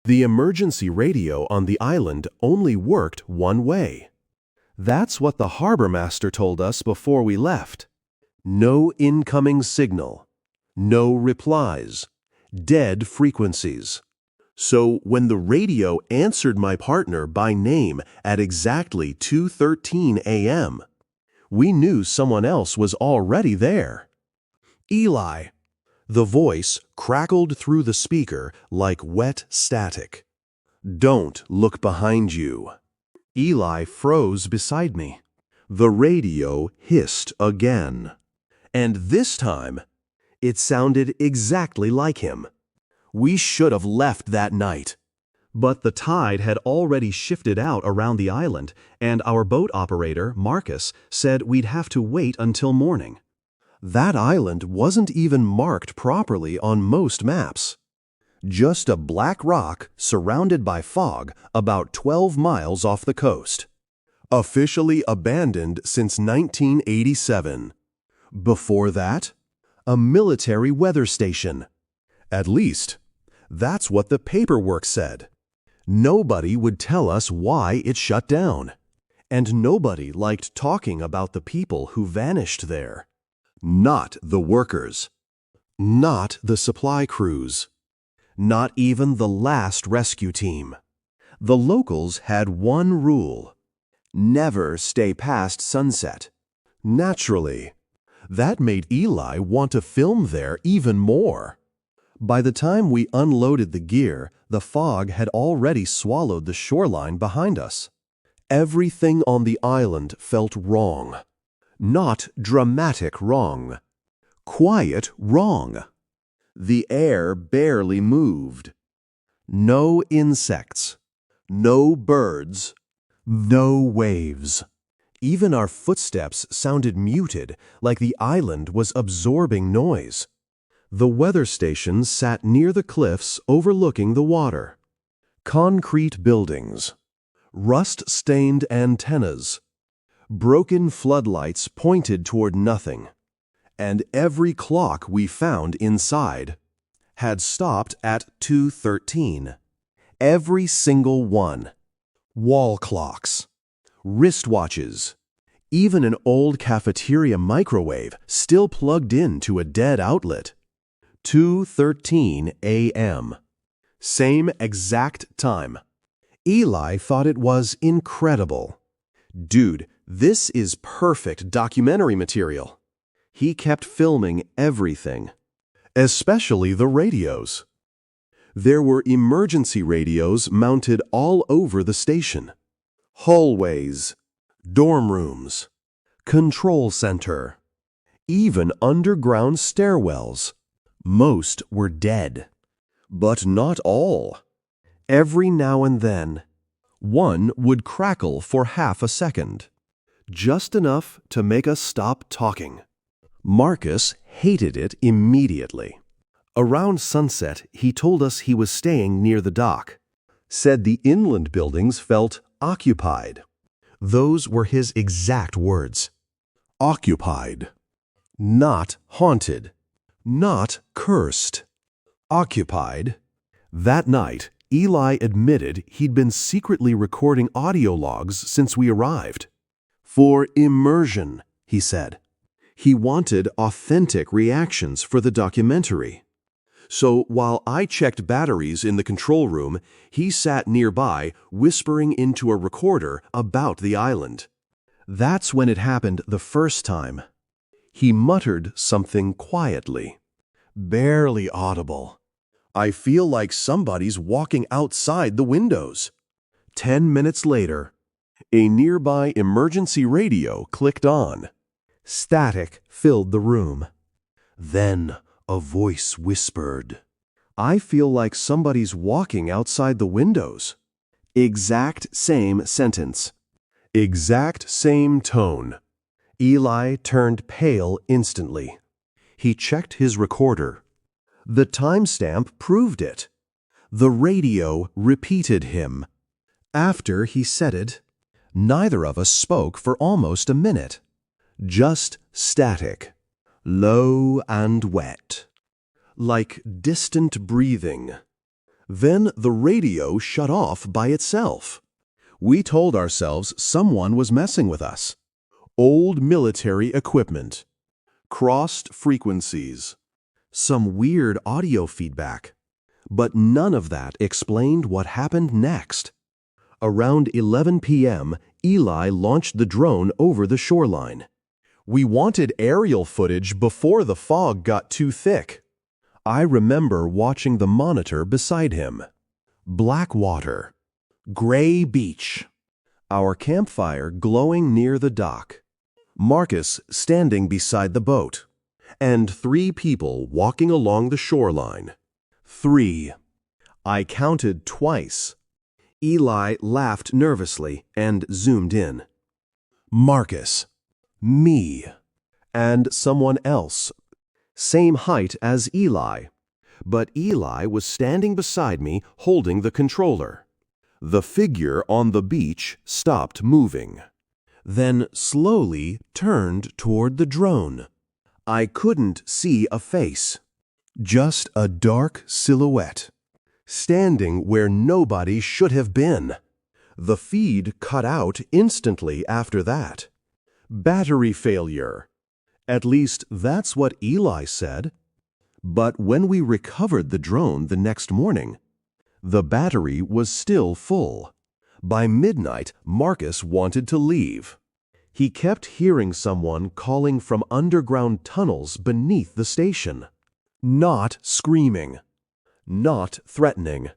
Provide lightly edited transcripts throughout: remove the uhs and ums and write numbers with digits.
The emergency radio on the island only worked one way. That's what the harbor master told us before we left. No incoming signal. No replies. Dead frequencies. So when the radio answered my partner by name at exactly 2:13 a.m., we knew someone else was already there. Eli. The voice crackled through the speaker like wet static. Don't look behind you. Eli froze beside me. The radio hissed again. And this time, it sounded exactly like him. We should have left that night. But the tide had already shifted out around the island, and our boat operator, Marcus, said we'd have to wait until morning. That island wasn't even marked properly on most maps. Just a black rock surrounded by fog about 12 miles off the coast. Officially abandoned since 1987. Before that, a military weather station. At least, that's what the paperwork said. Nobody would tell us why it shut down. And nobody liked talking about the people who vanished there. Not the workers. Not the supply crews. Not even the last rescue team. The locals had one rule: never stay past sunset. Naturally, that made Eli want to film there even more. By the time we unloaded the gear, the fog had already swallowed the shoreline behind us. Everything on the island felt wrong. Not dramatic wrong. Quiet wrong. The air barely moved. No insects. No birds. No waves. Even our footsteps sounded muted, like the island was absorbing noise. The weather station sat near the cliffs overlooking the water. Concrete buildings. Rust-stained antennas. Broken floodlights pointed toward nothing. And every clock we found inside had stopped at 2:13. Every single one. Wall clocks. Wristwatches. Even an old cafeteria microwave still plugged into a dead outlet. 2:13 a.m. Same exact time. Eli thought it was incredible. Dude, this is perfect documentary material. He kept filming everything, especially the radios. There were emergency radios mounted all over the station. Hallways, dorm rooms, control center, even underground stairwells. Most were dead, but not all. Every now and then, one would crackle for half a second, just enough to make us stop talking. Marcus hated it immediately. Around sunset, he told us he was staying near the dock. Said the inland buildings felt occupied. Those were his exact words. Occupied. Not haunted. Not cursed. Occupied. That night, Eli admitted he'd been secretly recording audio logs since we arrived. For immersion, he said. He wanted authentic reactions for the documentary. So while I checked batteries in the control room, he sat nearby whispering into a recorder about the island. That's when it happened the first time. He muttered something quietly, barely audible. I feel like somebody's walking outside the windows. 10 minutes later, a nearby emergency radio clicked on. Static filled the room. Then a voice whispered, I feel like somebody's walking outside the windows. Exact same sentence. Exact same tone. Eli turned pale instantly. He checked his recorder. The timestamp proved it. The radio repeated him. After he said it, neither of us spoke for almost a minute. Just static, low and wet, like distant breathing. Then the radio shut off by itself. We told ourselves someone was messing with us. Old military equipment. Crossed frequencies. Some weird audio feedback. But none of that explained what happened next. Around 11 p.m., Eli launched the drone over the shoreline. We wanted aerial footage before the fog got too thick. I remember watching the monitor beside him. Black water. Gray beach. Our campfire glowing near the dock. Marcus standing beside the boat. And 3 people walking along the shoreline. 3. I counted twice. Eli laughed nervously and zoomed in. Marcus. Me. And someone else. Same height as Eli. But Eli was standing beside me holding the controller. The figure on the beach stopped moving. Then slowly turned toward the drone. I couldn't see a face. Just a dark silhouette. Standing where nobody should have been. The feed cut out instantly after that. Battery failure. At least that's what Eli said. But when we recovered the drone the next morning, the battery was still full. By midnight, Marcus wanted to leave. He kept hearing someone calling from underground tunnels beneath the station. Not screaming. Not threatening.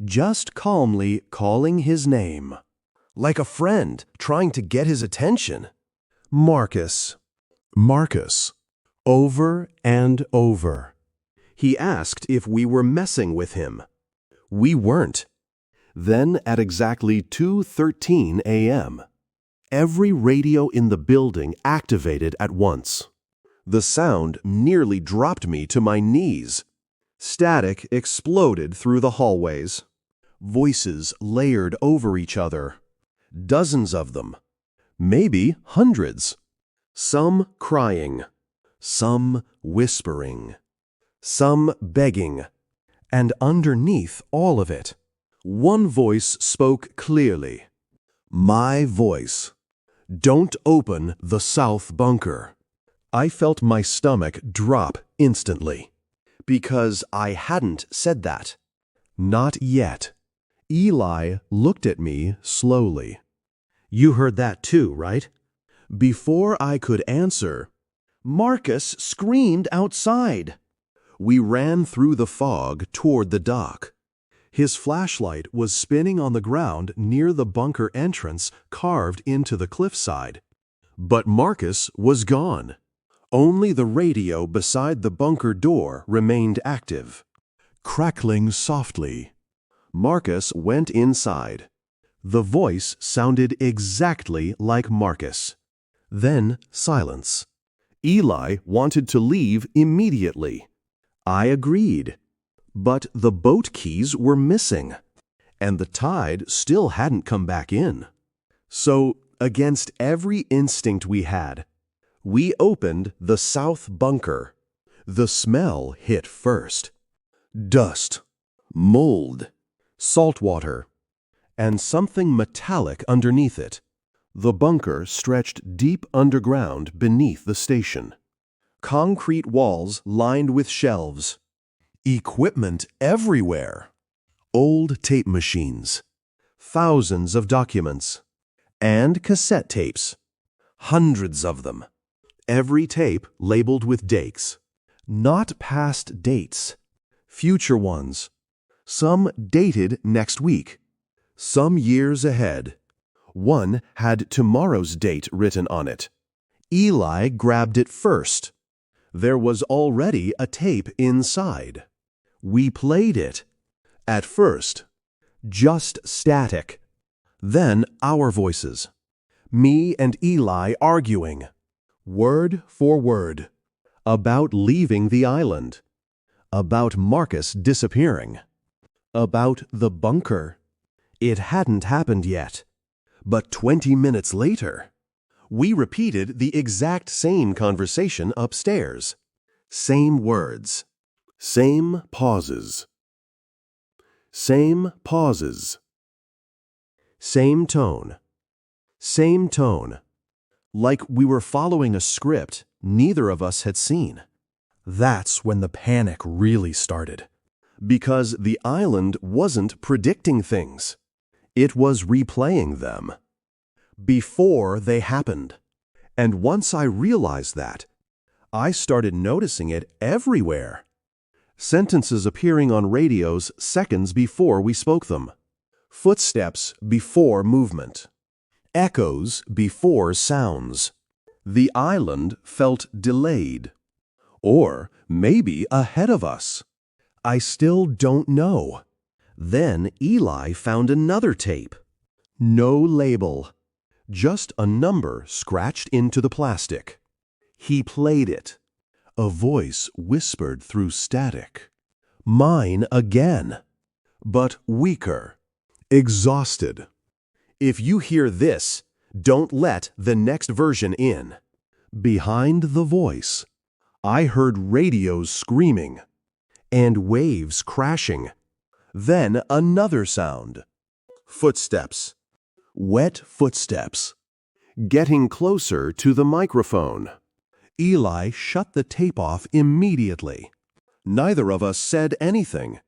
Just calmly calling his name. Like a friend trying to get his attention. Marcus. Marcus. Over and over. He asked if we were messing with him. We weren't. Then at exactly 2:13 a.m., every radio in the building activated at once. The sound nearly dropped me to my knees. Static exploded through the hallways. Voices layered over each other. Dozens of them. Maybe hundreds. Some crying. Some whispering. Some begging. And underneath all of it, one voice spoke clearly. My voice. Don't open the south bunker. I felt my stomach drop instantly. Because I hadn't said that. Not yet. Eli looked at me slowly. You heard that too, right? Before I could answer, Marcus screamed outside. We ran through the fog toward the dock. His flashlight was spinning on the ground near the bunker entrance carved into the cliffside. But Marcus was gone. Only the radio beside the bunker door remained active. Crackling softly. Marcus went inside. The voice sounded exactly like Marcus. Then silence. Eli wanted to leave immediately. I agreed. But the boat keys were missing, and the tide still hadn't come back in. So, against every instinct we had, we opened the south bunker. The smell hit first. Dust, mold, salt water, and something metallic underneath it. The bunker stretched deep underground beneath the station. Concrete walls lined with shelves. Equipment everywhere. Old tape machines. Thousands of documents. And cassette tapes. Hundreds of them. Every tape labeled with dates. Not past dates. Future ones. Some dated next week. Some years ahead. One had tomorrow's date written on it. Eli grabbed it first. There was already a tape inside. We played it. At first, just static. Then our voices. Me and Eli arguing. Word for word. About leaving the island. About Marcus disappearing. About the bunker. It hadn't happened yet. But 20 minutes later, we repeated the exact same conversation upstairs. Same words. Same pauses. Same pauses. Same tone. Same tone. Like we were following a script neither of us had seen. That's when the panic really started. Because the island wasn't predicting things. It was replaying them. Before they happened. And once I realized that, I started noticing it everywhere. Sentences appearing on radios seconds before we spoke them. Footsteps before movement. Echoes before sounds. The island felt delayed. Or maybe ahead of us. I still don't know. Then Eli found another tape. No label. Just a number scratched into the plastic. He played it. A voice whispered through static. Mine again. But weaker. Exhausted. If you hear this, don't let the next version in. Behind the voice, I heard radios screaming. And waves crashing. Then another sound. Footsteps. Wet footsteps. Getting closer to the microphone. Eli shut the tape off immediately. Neither of us said anything.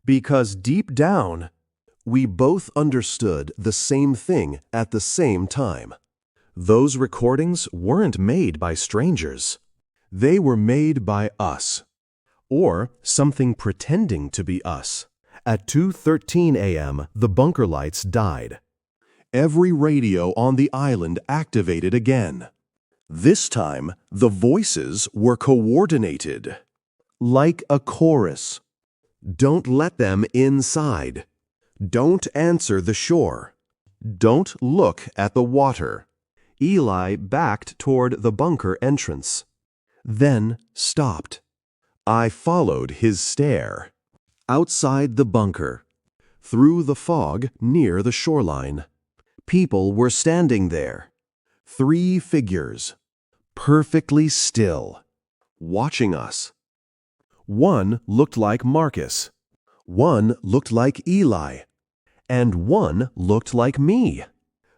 Because deep down, we both understood the same thing at the same time. Those recordings weren't made by strangers. They were made by us. Or something pretending to be us. At 2:13 a.m., the bunker lights died. Every radio on the island activated again. This time, the voices were coordinated. Like a chorus. Don't let them inside. Don't answer the shore. Don't look at the water. Eli backed toward the bunker entrance. Then stopped. I followed his stare. Outside the bunker. Through the fog near the shoreline. People were standing there. 3 figures. Perfectly still. Watching us. One looked like Marcus. One looked like Eli. And one looked like me.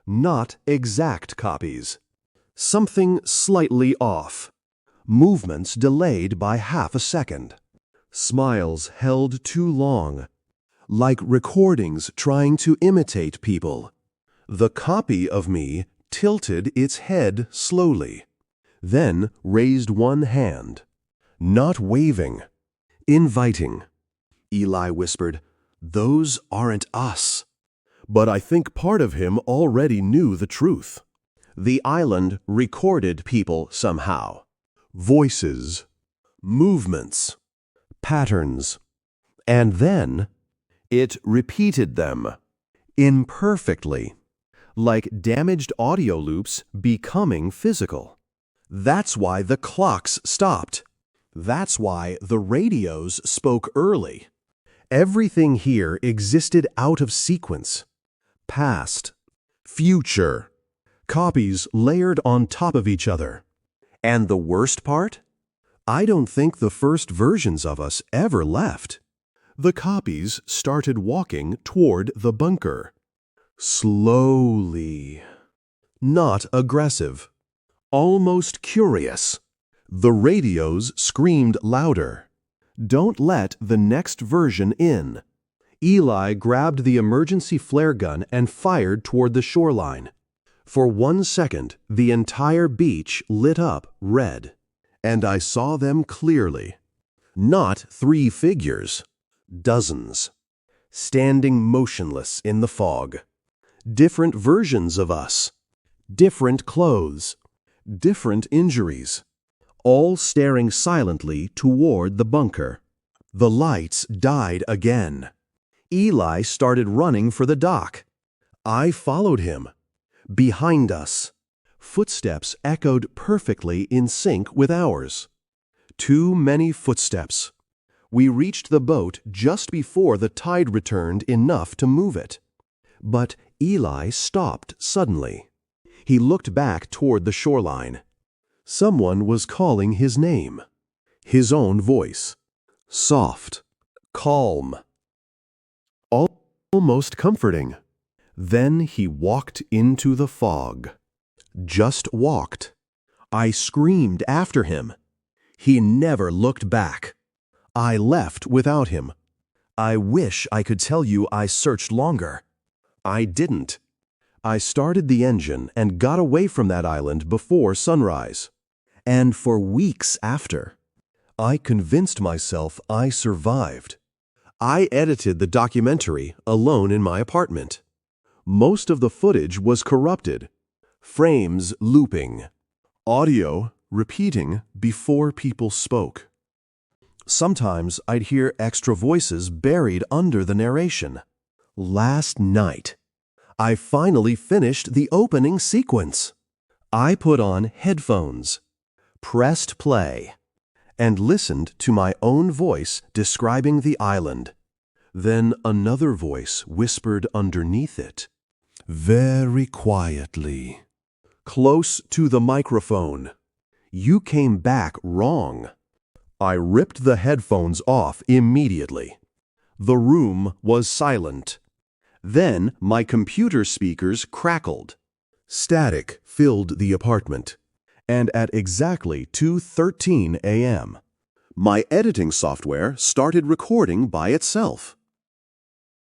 Not exact copies. Something slightly off. Movements delayed by half a second. Smiles held too long. Like recordings trying to imitate people. The copy of me tilted its head slowly. Then raised one hand. Not waving. Inviting. Eli whispered, "Those aren't us." But I think part of him already knew the truth. The island recorded people somehow. Voices. Movements. Patterns. And then it repeated them. Imperfectly. Like damaged audio loops becoming physical. That's why the clocks stopped. That's why the radios spoke early. Everything here existed out of sequence. Past. Future. Copies layered on top of each other. And the worst part? I don't think the first versions of us ever left. The copies started walking toward the bunker. Slowly. Not aggressive. Almost curious. The radios screamed louder. Don't let the next version in. Eli grabbed the emergency flare gun and fired toward the shoreline. For 1 second, the entire beach lit up red. And I saw them clearly. Not 3 figures. Dozens. Standing motionless in the fog. Different versions of us. Different clothes. Different injuries. All staring silently toward the bunker. The lights died again. Eli started running for the dock. I followed him. Behind us. Footsteps echoed perfectly in sync with ours. Too many footsteps. We reached the boat just before the tide returned enough to move it. But Eli stopped suddenly. He looked back toward the shoreline. Someone was calling his name. His own voice. Soft. Calm. almost comforting. Then he walked into the fog. Just walked. I screamed after him. He never looked back. I left without him. I wish I could tell you I searched longer. I didn't. I started the engine and got away from that island before sunrise. And for weeks after, I convinced myself I survived. I edited the documentary alone in my apartment. Most of the footage was corrupted. Frames looping. Audio repeating before people spoke. Sometimes I'd hear extra voices buried under the narration. Last night, I finally finished the opening sequence. I put on headphones, pressed play, and listened to my own voice describing the island. Then another voice whispered underneath it, very quietly, close to the microphone. You came back wrong. I ripped the headphones off immediately. The room was silent. Then my computer speakers crackled. Static filled the apartment. And at exactly 2:13 a.m., my editing software started recording by itself.